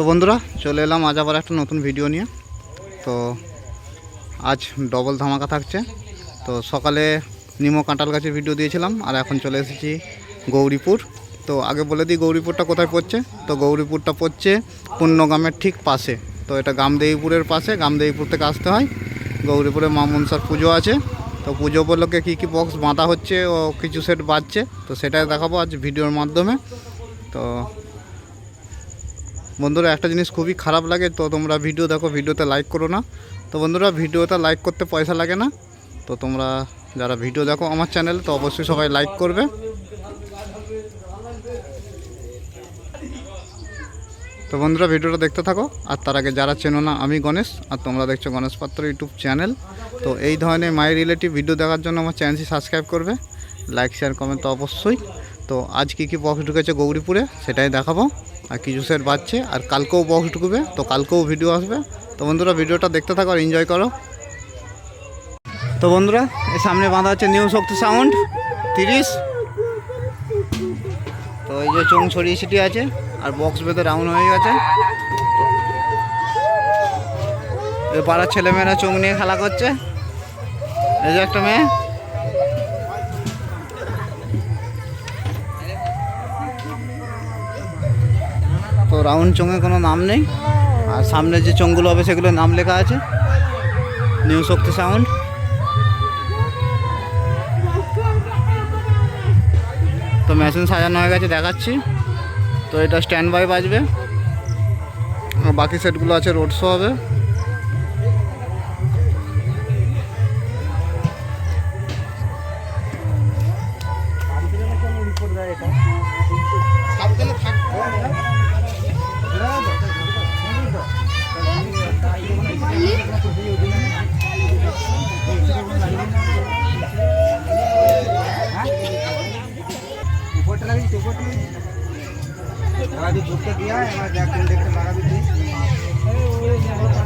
তো বন্ধুরা চলে এলাম আজ আবার একটা নতুন ভিডিও নিয়ে। তো আজ ডবল ধামাকা থাকছে। তো সকালে নিমো কাঁঠাল গাছের ভিডিও দিয়েছিলাম, আর এখন চলে এসেছি গৌরীপুর। তো আগে বলে দিই গৌরীপুরটা কোথায় পড়ছে। তো গৌরীপুরটা পড়ছে পুণ্যগ্রামের ঠিক পাশে। তো এটা গামদেবীপুরের পাশে, গামদেবীপুর থেকে আসতে হয়। গৌরীপুরে মা মনসার পুজো আছে। তো পুজো উপলক্ষে কী কী বক্স বাঁধা হচ্ছে ও কিছু সেট বাজছে, তো সেটাই দেখাবো আজ ভিডিওর মাধ্যমে। তো বন্ধুরা একটা জিনিস খুবই খারাপ লাগে, তো তোমরা ভিডিও দেখো, ভিডিওতে লাইক করো না। তো বন্ধুরা ভিডিওতে লাইক করতে পয়সা লাগে না। তো তোমরা যারা ভিডিও দেখো আমার চ্যানেলে, তো অবশ্যই সবাই লাইক করবে। তো বন্ধুরা ভিডিওটা দেখতে থাকো। আর তার আগে যারা চেনো না, আমি গণেশ, আর তোমরা দেখছো গণেশ পাত্র ইউটিউব চ্যানেল। তো এই ধরনের মাই রিলেটিভ ভিডিও দেখার জন্য আমার চ্যানেলটি সাবস্ক্রাইব করবে, লাইক শেয়ার কমেন্ট তো অবশ্যই। তো আজ কী বক্স ঢুকেছে গৌরীপুরে সেটাই দেখাবো, আর কিছু সেট বাজছে, আর কালকেও বক্স ঢুকবে, তো কালকেও ভিডিও আসবে। তো বন্ধুরা ভিডিওটা দেখতে থাকো আর এনজয় করো। তো বন্ধুরা এর সামনে বাঁধা আছে নিউ শক্তি সাউন্ড 30। তো এই যে চোং ছড়িয়ে ছিটিয়ে আছে, আর বক্স বেঁধে রাউন্ড হয়ে গেছে। এই পাড়ার ছেলেমেয়েরা চোং নিয়ে খেলা করছে। এই যে একটা মেয়ে, তো রাউন্ড চোঙে কোনো নাম নেই, আর সামনে যে চোঙগুলো হবে সেগুলোর নাম লেখা আছে নিউ শক্তি সাউন্ড। তো মেশিন সাজানো হয়ে গেছে দেখাচ্ছি। তো এটা স্ট্যান্ড বাই বাজবে, বাকি সেটগুলো আছে রোড শো হবে।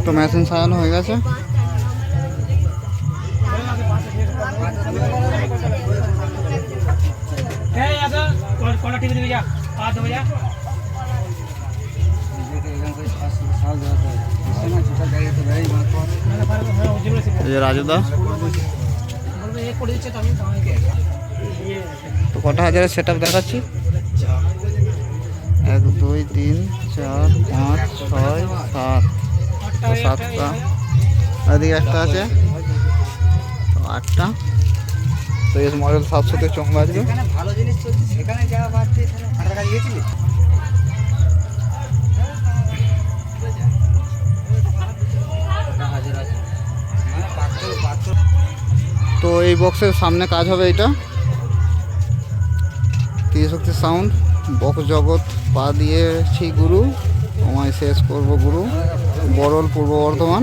তো মেশিন সাজানো হয়ে গেছে। রাজুদা তো কটা হাজারের সেট আপ দেখাচ্ছি। 1 2 3 4 5 6 7, তো 7টা। এদিকে একটা আছে, তো 8টা। তো এই মডেল 700-তে চোখ বাজবে। ভালো জিনিস চলছে সেখানে যাওয়া বাড়ছে। তো এই বক্সের সামনে কাজ হবে এটা ত্রিশক্তি সাউন্ড বক্স জগৎ পা দিয়েছি গুরু, আমায় শেষ করব গুরু, বরল পূর্ব বর্ধমান।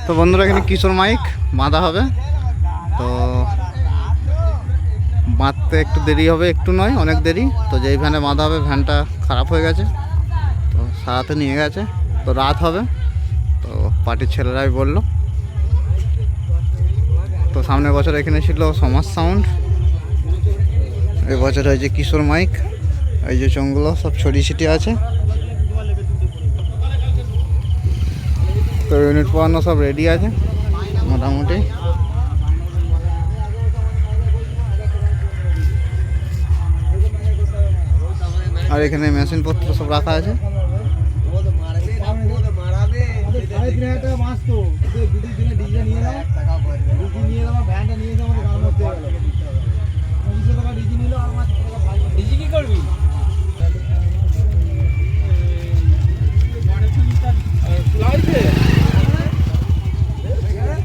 তো বন্ধুরা এখানে কিশোর মাইক বাঁধা হবে। তো বাঁধতে একটু দেরি হবে, একটু নয় অনেক দেরি। তো যেই ভ্যানে বাঁধা হবে ভ্যানটা খারাপ হয়ে গেছে, তো সারাতে নিয়ে গেছে, তো রাত হবে। তো পার্টির ছেলেরাই বললো। তো সামনের বছর এখানে ছিল সমাজ সাউন্ড, এবছর হয়েছে কিশোর মাইক। এই যে চোঙগুলো সব ছড়িয়ে ছিটিয়ে আছে। তো ইউনিট পড়ানো সব রেডি আছে মোটামুটি। আর এখানে মেশিনপত্র সব রাখা আছে।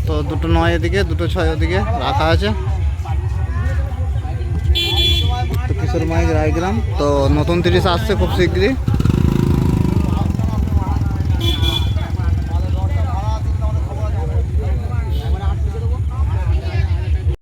তো 2:09 এদিকে, 2:06 ওদিকে রাখা আছে। তো কিশোর মাইক রায়গ্রাম। তো নতুন 30 আসছে খুব শীঘ্রই।